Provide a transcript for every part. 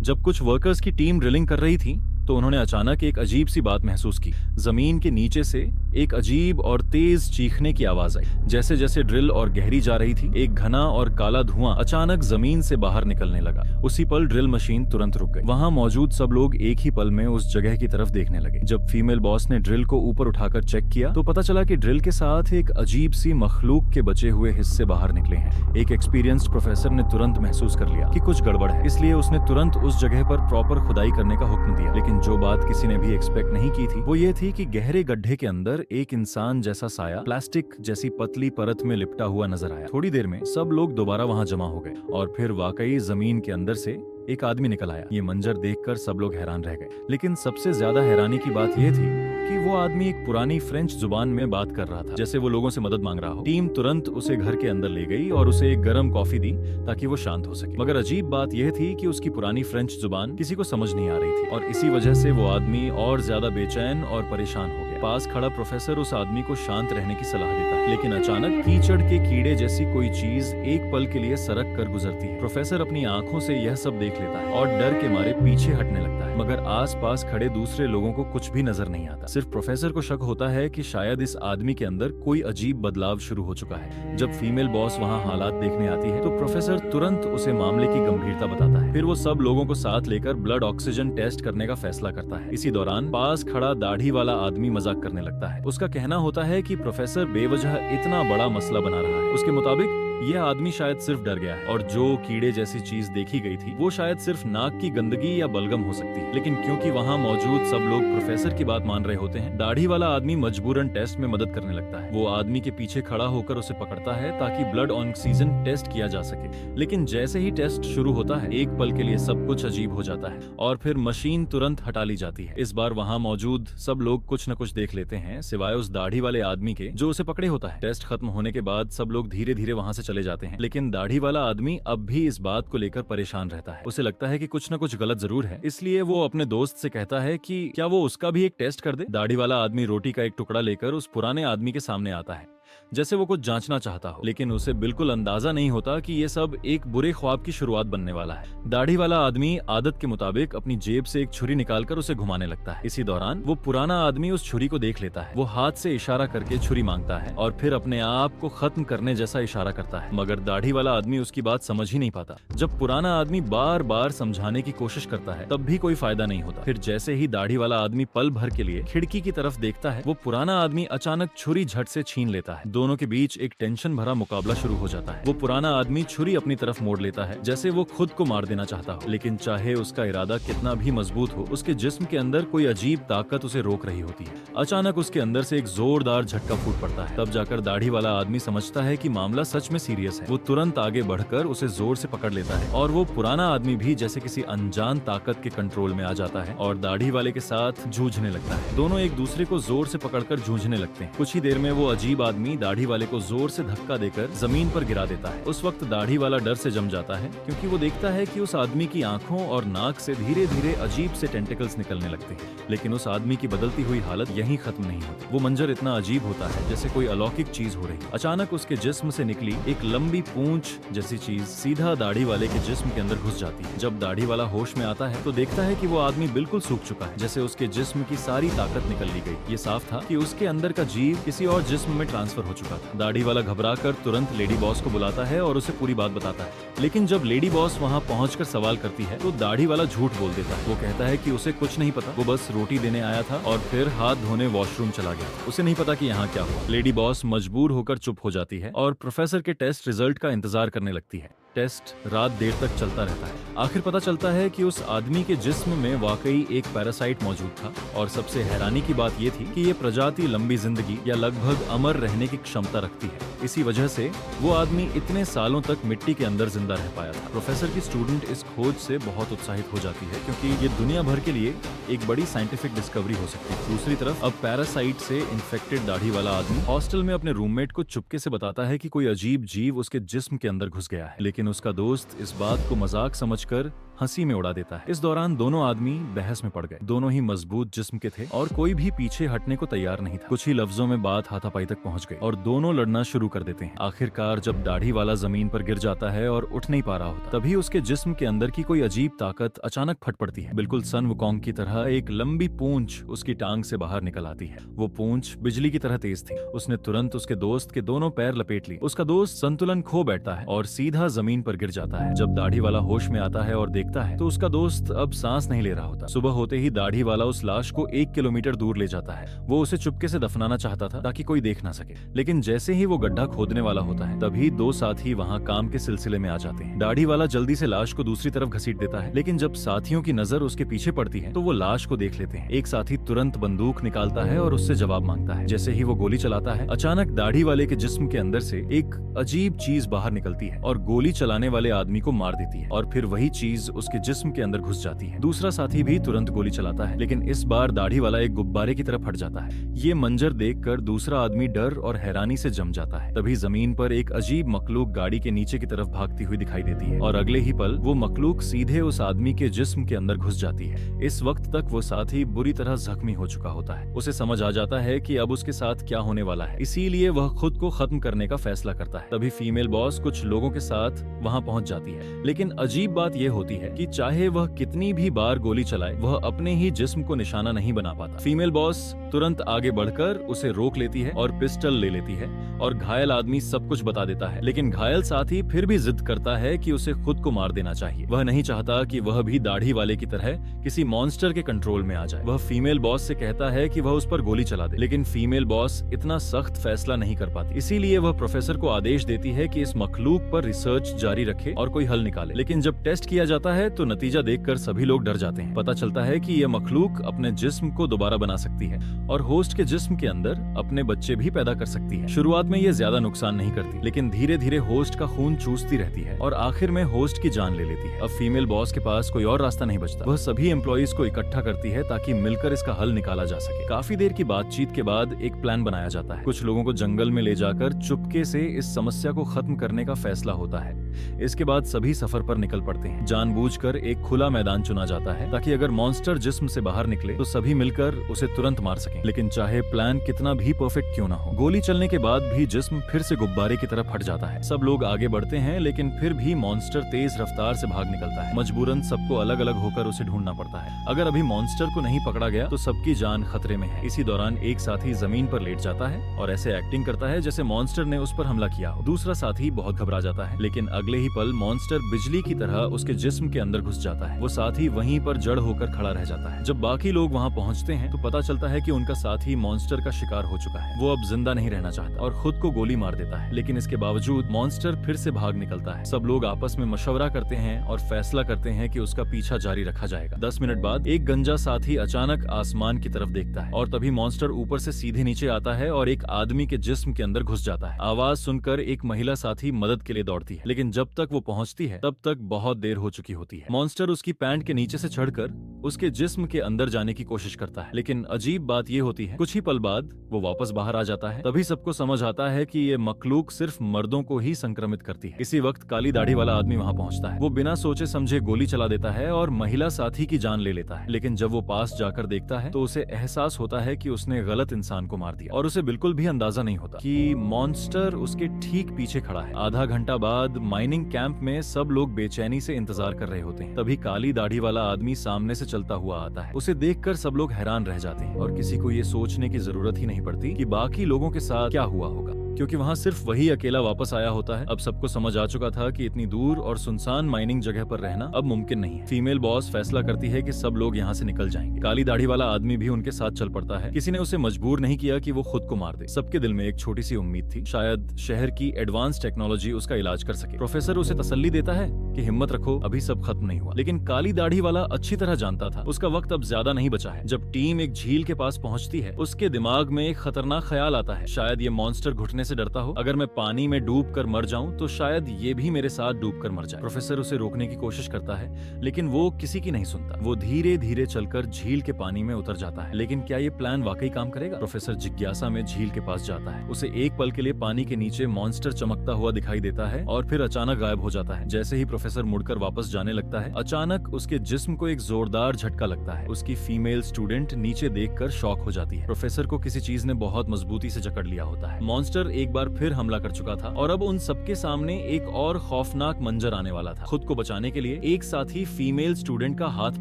जब कुछ वर्कर्स की टीम ड्रिलिंग कर रही थी तो उन्होंने अचानक एक अजीब सी बात महसूस की। जमीन के नीचे से एक अजीब और तेज चीखने की आवाज आई। जैसे जैसे ड्रिल और गहरी जा रही थी, एक घना और काला धुआं अचानक जमीन से बाहर निकलने लगा। उसी पल ड्रिल मशीन तुरंत रुक गई। वहां मौजूद सब लोग एक ही पल में उस जगह की तरफ देखने लगे। जब फीमेल बॉस ने ड्रिल को ऊपर उठाकर चेक किया तो पता चला कि ड्रिल के साथ एक अजीब सी मखलूक के बचे हुए हिस्से बाहर निकले हैं। एक एक्सपीरियंस्ड प्रोफेसर ने तुरंत महसूस कर लिया कि कुछ गड़बड़ है, इसलिए उसने तुरंत उस जगह पर प्रॉपर खुदाई करने का हुक्म दिया। लेकिन जो बात किसी ने भी एक्सपेक्ट नहीं की थी वो ये थी कि गहरे गड्ढे के अंदर एक इंसान जैसा साया प्लास्टिक जैसी पतली परत में लिपटा हुआ नजर आया। थोड़ी देर में सब लोग दोबारा वहां जमा हो गए और फिर वाकई जमीन के अंदर से एक आदमी निकल आया। ये मंजर देखकर सब लोग हैरान रह गए। लेकिन सबसे ज्यादा हैरानी की बात यह थी कि वो आदमी एक पुरानी फ्रेंच जुबान में बात कर रहा था, जैसे वो लोगों से मदद मांग रहा हो। टीम तुरंत उसे घर के अंदर ले गई और उसे एक गर्म कॉफी दी ताकि वो शांत हो सके। मगर अजीब बात यह थी कि उसकी पुरानी फ्रेंच जुबान किसी को समझ नहीं आ रही थी और इसी वजह से वो आदमी और ज्यादा बेचैन और परेशान हो गया। पास खड़ा प्रोफेसर उस आदमी को शांत रहने की सलाह देता है, लेकिन अचानक कीचड़ के कीड़े जैसी कोई चीज एक पल के लिए सरक कर गुजरती है। प्रोफेसर अपनी आंखों से यह सब देख लेता है और डर के मारे पीछे हटने लगता है, मगर आसपास खड़े दूसरे लोगों को कुछ भी नजर नहीं आता। सिर्फ प्रोफेसर को शक होता है कि शायद इस आदमी के अंदर कोई अजीब बदलाव शुरू हो चुका है। जब फीमेल बॉस वहां हालात देखने आती है तो प्रोफेसर तुरंत उसे मामले की गंभीरता बताता है। फिर वो सब लोगों को साथ लेकर ब्लड ऑक्सीजन टेस्ट करने का फैसला करता है। इसी दौरान पास खड़ा दाढ़ी वाला आदमी मजाक करने लगता है। उसका कहना होता है कि प्रोफेसर बेवजह इतना बड़ा मसला बना रहा है। उसके मुताबिक यह आदमी शायद सिर्फ डर गया है और जो कीड़े जैसी चीज देखी गई थी वो शायद सिर्फ नाक की गंदगी या बलगम हो सकती है। लेकिन क्योंकि वहां मौजूद सब लोग प्रोफेसर की बात मान रहे होते हैं, दाढ़ी वाला आदमी मजबूरन टेस्ट में मदद करने लगता है। वो आदमी के पीछे खड़ा होकर उसे पकड़ता है ताकि ब्लड ऑक्सीजन टेस्ट किया जा सके। लेकिन जैसे ही टेस्ट शुरू होता है एक पल के लिए सब कुछ अजीब हो जाता है और फिर मशीन तुरंत हटा ली जाती है। इस बार वहां मौजूद सब लोग कुछ न कुछ देख लेते हैं सिवाय उस दाढ़ी वाले आदमी के जो उसे पकड़े होता है। टेस्ट खत्म होने के बाद सब लोग धीरे धीरे वहां से चले जाते हैं, लेकिन दाढ़ी वाला आदमी अब भी इस बात को लेकर परेशान रहता है। उसे लगता है कि कुछ न कुछ गलत जरूर है, इसलिए वो अपने दोस्त से कहता है कि क्या वो उसका भी एक टेस्ट कर दे। दाढ़ी वाला आदमी रोटी का एक टुकड़ा लेकर उस पुराने आदमी के सामने आता है जैसे वो कुछ जांचना चाहता हो, लेकिन उसे बिल्कुल अंदाजा नहीं होता कि ये सब एक बुरे ख्वाब की शुरुआत बनने वाला है। दाढ़ी वाला आदमी आदत के मुताबिक अपनी जेब से एक छुरी निकालकर उसे घुमाने लगता है। इसी दौरान वो पुराना आदमी उस छुरी को देख लेता है। वो हाथ से इशारा करके छुरी मांगता है और फिर अपने आप को खत्म करने जैसा इशारा करता है, मगर दाढ़ी वाला आदमी उसकी बात समझ ही नहीं पाता। जब पुराना आदमी बार बार समझाने की कोशिश करता है तब भी कोई फायदा नहीं होता। फिर जैसे ही दाढ़ी वाला आदमी पल भर के लिए खिड़की की तरफ देखता है, वो पुराना आदमी अचानक छुरी झट से छीन लेता है। दोनों के बीच एक टेंशन भरा मुकाबला शुरू हो जाता है। वो पुराना आदमी छुरी अपनी तरफ मोड़ लेता है जैसे वो खुद को मार देना चाहता हो, लेकिन चाहे उसका इरादा कितना भी मजबूत हो, उसके जिस्म के अंदर कोई अजीब ताकत उसे रोक रही होती है। अचानक उसके अंदर से एक जोरदार झटका फूट पड़ता है। तब जाकर दाढ़ी वाला आदमी समझता है कि मामला सच में सीरियस है। वो तुरंत आगे बढ़कर उसे जोर से पकड़ लेता है और वो पुराना आदमी भी जैसे किसी अनजान ताकत के कंट्रोल में आ जाता है और दाढ़ी वाले के साथ जूझने लगता है। दोनों एक दूसरे को जोर से पकड़कर जूझने लगते हैं। कुछ ही देर में वो अजीब आदमी दाढ़ी वाले को जोर से धक्का देकर जमीन पर गिरा देता है। उस वक्त दाढ़ी वाला डर से जम जाता है क्योंकि वो देखता है कि उस आदमी की आंखों और नाक से धीरे धीरे अजीब से टेंटिकल्स निकलने लगते हैं। लेकिन उस आदमी की बदलती हुई हालत यहीं खत्म नहीं होती। वो मंजर इतना अजीब होता है जैसे कोई अलौकिक चीज हो रही। अचानक उसके जिस्म से निकली एक लंबी पूंछ जैसी चीज सीधा दाढ़ी वाले के जिस्म के अंदर घुस जाती है। जब दाढ़ी वाला होश में आता है तो देखता है कि वो आदमी बिल्कुल सूख चुका है, जैसे उसके जिस्म की सारी ताकत निकल ली गई। ये साफ था कि उसके अंदर का जीव किसी और जिस्म में ट्रांसफर हो चुका था। दाढ़ी वाला घबराकर तुरंत लेडी बॉस को बुलाता है और उसे पूरी बात बताता है। लेकिन जब लेडी बॉस वहां पहुंचकर सवाल करती है तो दाढ़ी वाला झूठ बोल देता है। वो कहता है कि उसे कुछ नहीं पता, वो बस रोटी देने आया था और फिर हाथ धोने वॉशरूम चला गया। उसे नहीं पता कि यहाँ क्या हुआ। लेडी बॉस मजबूर होकर चुप हो जाती है और प्रोफेसर के टेस्ट रिजल्ट का इंतजार करने लगती है। टेस्ट रात देर तक चलता रहता है। आखिर पता चलता है कि उस आदमी के जिस्म में वाकई एक पैरासाइट मौजूद था और सबसे हैरानी की बात यह थी कि ये प्रजाति लंबी जिंदगी या लगभग अमर रहने की क्षमता रखती है। इसी वजह से वो आदमी इतने सालों तक मिट्टी के अंदर जिंदा रह पाया था। प्रोफेसर की स्टूडेंट इस खोज से बहुत उत्साहित हो जाती है क्योंकि ये दुनिया भर के लिए एक बड़ी साइंटिफिक डिस्कवरी हो सकती है। दूसरी तरफ अब पैरासाइट से इन्फेक्टेड दाढ़ी वाला आदमी हॉस्टल में अपने रूममेट को चुपके से बताता है कि कोई अजीब जीव उसके जिस्म के अंदर घुस गया है, लेकिन लेकिन उसका दोस्त इस बात को मजाक समझकर हंसी में उड़ा देता है। इस दौरान दोनों आदमी बहस में पड़ गए। दोनों ही मजबूत जिस्म के थे और कोई भी पीछे हटने को तैयार नहीं था। कुछ ही लफ्जों में बात हाथापाई तक पहुंच गई और दोनों लड़ना शुरू कर देते हैं। आखिरकार जब दाढ़ी वाला जमीन पर गिर जाता है और उठ नहीं पा रहा होता, तभी उसके जिस्म के अंदर की कोई अजीब ताकत अचानक फट पड़ती है। बिल्कुल सन वुकोंग की तरह एक लंबी पूंछ उसकी टांग से बाहर निकल आती है। वो पूंछ बिजली की तरह तेज थी। उसने तुरंत उसके दोस्त के दोनों पैर लपेट ली। उसका दोस्त संतुलन खो बैठता है और सीधा जमीन पर गिर जाता है। जब दाढ़ी वाला होश में आता है और देखता है तो उसका दोस्त अब सांस नहीं ले रहा होता। सुबह होते ही दाढ़ी वाला उस लाश को 1 किलोमीटर दूर ले जाता है। वो उसे चुपके से दफनाना चाहता था ताकि कोई देख ना सके, लेकिन जैसे ही वो गड्ढा खोदने वाला होता है तभी दो साथी वहाँ काम के सिलसिले में आ जाते हैं। दाढ़ी वाला जल्दी से लाश को दूसरी तरफ घसीट देता है, लेकिन जब साथियों की नजर उसके पीछे पड़ती है तो वो लाश को देख लेते हैं। एक साथी तुरंत बंदूक निकालता है और उससे जवाब मांगता है। जैसे ही वो गोली चलाता है, अचानक दाढ़ी वाले के जिस्म के अंदर से एक अजीब चीज बाहर निकलती है और गोली चलाने वाले आदमी को मार देती है और फिर वही चीज उसके जिस्म के अंदर घुस जाती है। दूसरा साथी भी तुरंत गोली चलाता है, लेकिन इस बार दाढ़ी वाला एक गुब्बारे की तरफ हट जाता है। ये मंजर देखकर दूसरा आदमी डर और हैरानी से जम जाता है। तभी जमीन पर एक अजीब मखलूक गाड़ी के नीचे की तरफ भागती हुई दिखाई देती है और अगले ही पल वो मखलूक सीधे उस आदमी के जिस्म के अंदर घुस जाती है। इस वक्त तक वो साथी बुरी तरह जख्मी हो चुका होता है। उसे समझ आ जाता है कि अब उसके साथ क्या होने वाला है, इसीलिए वह खुद को खत्म करने का फैसला करता है। तभी फीमेल बॉस कुछ लोगों के साथ वहाँ पहुँच जाती है, लेकिन अजीब बात यह होती है कि चाहे वह कितनी भी बार गोली चलाए, वह अपने ही जिस्म को निशाना नहीं बना पाता। फीमेल बॉस तुरंत आगे बढ़कर उसे रोक लेती है और पिस्टल ले लेती है और घायल आदमी सब कुछ बता देता है, लेकिन घायल साथी फिर भी जिद करता है कि उसे खुद को मार देना चाहिए। वह नहीं चाहता कि वह भी दाढ़ी वाले की तरह किसी मॉन्स्टर के कंट्रोल में आ जाए। वह फीमेल बॉस से कहता है कि वह उस पर गोली चला दे, लेकिन फीमेल बॉस इतना सख्त फैसला नहीं कर पाती। इसीलिए वह प्रोफेसर को आदेश देती है कि इस मखलूक पर रिसर्च जारी रखे और कोई हल निकाले। लेकिन जब टेस्ट किया जाता है तो नतीजा देखकर सभी लोग डर जाते हैं। पता चलता है कि यह मखलूक अपने जिस्म को दोबारा बना सकती है और होस्ट के जिस्म के अंदर अपने बच्चे भी पैदा कर सकती है। शुरुआत में यह ज्यादा नुकसान नहीं करती, लेकिन धीरे धीरे होस्ट का खून चूसती रहती है और आखिर में होस्ट की जान ले लेती है। अब फीमेल बॉस के पास कोई और रास्ता नहीं बचता। वह सभी एम्प्लॉइज को इकट्ठा करती है ताकि मिलकर इसका हल निकाला जा सके। काफी देर की बातचीत के बाद एक प्लान बनाया जाता है। कुछ लोगों को जंगल में ले जाकर चुपके से इस समस्या को खत्म करने का फैसला होता है। इसके बाद सभी सफर पर निकल पड़ते हैं। जानबूझकर एक खुला मैदान चुना जाता है ताकि अगर मॉन्स्टर जिस्म से बाहर निकले तो सभी मिलकर उसे तुरंत मार सकें। लेकिन चाहे प्लान कितना भी परफेक्ट क्यों ना हो, गोली चलने के बाद भी जिस्म फिर से गुब्बारे की तरफ हट जाता है। सब लोग आगे बढ़ते हैं, लेकिन फिर भी मॉन्स्टर तेज रफ्तार से भाग निकलता है। मजबूरन सबको अलग अलग होकर उसे ढूंढना पड़ता है। अगर अभी मॉन्स्टर को नहीं पकड़ा गया तो सबकी जान खतरे में है। इसी दौरान एक साथी जमीन पर लेट जाता है और ऐसे एक्टिंग करता है जैसे मॉन्स्टर ने उस पर हमला किया हो। दूसरा साथी बहुत घबरा जाता है, लेकिन अगले ही पल मॉन्स्टर बिजली की तरह उसके जिस्म के अंदर घुस जाता है। वो साथी वहीं पर जड़ होकर खड़ा रह जाता है। जब बाकी लोग वहाँ पहुँचते हैं तो पता चलता है कि उनका साथी मॉन्स्टर का शिकार हो चुका है। वो अब जिंदा नहीं रहना चाहता और खुद को गोली मार देता है, लेकिन इसके बावजूद मॉन्स्टर फिर से भाग निकलता है। सब लोग आपस में मशवरा करते हैं और फैसला करते हैं कि उसका पीछा जारी रखा जाएगा। 10 मिनट बाद एक गंजा साथी अचानक आसमान की तरफ देखता है और तभी मॉन्स्टर ऊपर से सीधे नीचे आता है और एक आदमी के जिस्म के अंदर घुस जाता है। आवाज सुनकर एक महिला साथी मदद के लिए दौड़ती है, लेकिन जब तक वो पहुंचती है तब तक बहुत देर हो चुकी होती है। मॉन्स्टर उसकी पैंट के नीचे से चढ़कर उसके जिस्म के अंदर जाने की कोशिश करता है, लेकिन अजीब बात ये होती है कुछ ही पल बाद वो वापस बाहर आ जाता है। तभी सबको समझ आता है कि ये मखलूक सिर्फ मर्दों को ही संक्रमित करती है। इसी वक्त काली दाढ़ी वाला आदमी वहाँ पहुँचता है। वो बिना सोचे समझे गोली चला देता है और महिला साथी की जान ले लेता है, लेकिन जब वो पास जाकर देखता है तो उसे एहसास होता है कि उसने गलत इंसान को मार दिया और उसे बिल्कुल भी अंदाजा नहीं होता कि मॉन्स्टर उसके ठीक पीछे खड़ा है। आधा घंटा बाद माइनिंग कैंप में सब लोग बेचैनी से इंतजार कर रहे होते हैं। तभी काली दाढ़ी वाला आदमी सामने से चलता हुआ आता है। उसे देखकर सब लोग हैरान रह जाते हैं और किसी को ये सोचने की जरूरत ही नहीं पड़ती कि बाकी लोगों के साथ क्या हुआ होगा, क्योंकि वहाँ सिर्फ वही अकेला वापस आया होता है। अब सबको समझ आ चुका था कि इतनी दूर और सुनसान माइनिंग जगह पर रहना अब मुमकिन नहीं है। फीमेल बॉस फैसला करती है कि सब लोग यहाँ से निकल जाएंगे। काली दाढ़ी वाला आदमी भी उनके साथ चल पड़ता है। किसी ने उसे मजबूर नहीं किया कि वो खुद को मार दे। सबके दिल में एक छोटी सी उम्मीद थी, शायद शहर की एडवांस टेक्नोलॉजी उसका इलाज कर सके। प्रोफेसर उसे तसल्ली देता है कि हिम्मत रखो, अभी सब खत्म नहीं हुआ। लेकिन काली दाढ़ी वाला अच्छी तरह जानता था उसका वक्त अब ज्यादा नहीं बचा है। जब टीम एक झील के पास पहुंचती है, उसके दिमाग में एक खतरनाक ख्याल आता है, शायद ये मॉन्स्टर घुटने डूबने से डरता हो। अगर मैं पानी में डूब कर मर जाऊं तो शायद ये भी मेरे साथ डूब कर मर जाए। प्रोफेसर उसे रोकने की कोशिश करता है, लेकिन वो किसी की नहीं सुनता। वो धीरे धीरे चलकर झील के पानी में उतर जाता है। लेकिन क्या ये प्लान वाकई काम करेगा? प्रोफेसर जिज्ञासा में झील के पास जाता है। उसे एक पल के लिए पानी के नीचे मॉन्स्टर चमकता हुआ दिखाई देता है और फिर अचानक गायब हो जाता है। जैसे ही प्रोफेसर मुड़कर वापस जाने लगता है, अचानक उसके जिस्म को एक जोरदार झटका लगता है। उसकी फीमेल स्टूडेंट नीचे देखकर शॉक हो जाती है। प्रोफेसर को किसी चीज ने बहुत मजबूती से जकड़ लिया होता है। मॉन्स्टर एक बार फिर हमला कर चुका था और अब उन सबके सामने एक और खौफनाक मंजर आने वाला था। खुद को बचाने के लिए एक साथी फीमेल स्टूडेंट का हाथ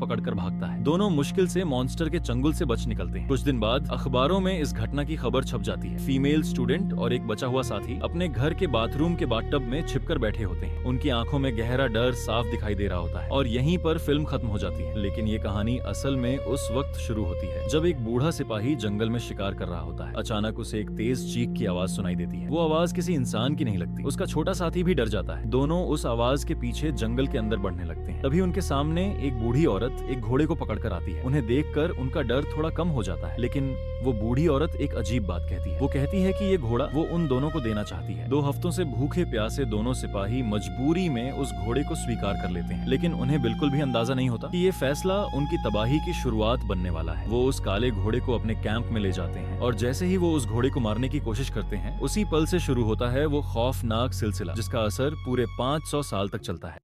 पकड़कर भागता है। दोनों मुश्किल से मॉन्स्टर के चंगुल से बच निकलते हैं। कुछ दिन बाद अखबारों में इस घटना की खबर छप जाती है। फीमेल स्टूडेंट और एक बचा हुआ साथी अपने घर के बाथरूम के बाथटब में छिपकर बैठे होते हैं। उनकी आंखों में गहरा डर साफ दिखाई दे रहा होता है और यहीं पर फिल्म खत्म हो जाती है। लेकिन ये कहानी असल में उस वक्त शुरू होती है जब एक बूढ़ा सिपाही जंगल में शिकार कर रहा होता है। अचानक उसे एक तेज चीख की आवाज सुनाई देती है। वो आवाज किसी इंसान की नहीं लगती। उसका छोटा साथी भी डर जाता है। दोनों उस आवाज के पीछे जंगल के अंदर बढ़ने लगते हैं। तभी उनके सामने एक बूढ़ी औरत एक घोड़े को पकड़कर आती है। उन्हें देखकर उनका डर थोड़ा कम हो जाता है, लेकिन वो बूढ़ी औरत एक अजीब बात कहती है। वो कहती है कि ये घोड़ा वो उन दोनों को देना चाहती है। 2 हफ्तों से भूखे प्यासे दोनों सिपाही मजबूरी में उस घोड़े को स्वीकार कर लेते हैं, लेकिन उन्हें बिल्कुल भी अंदाजा नहीं होता कि ये फैसला उनकी तबाही की शुरुआत बनने वाला है। वो उस काले घोड़े को अपने कैंप में ले जाते हैं और जैसे ही वो उस घोड़े को मारने की कोशिश करते हैं, उसी पल से शुरू होता है वो खौफनाक सिलसिला जिसका असर पूरे 500 साल तक चलता है।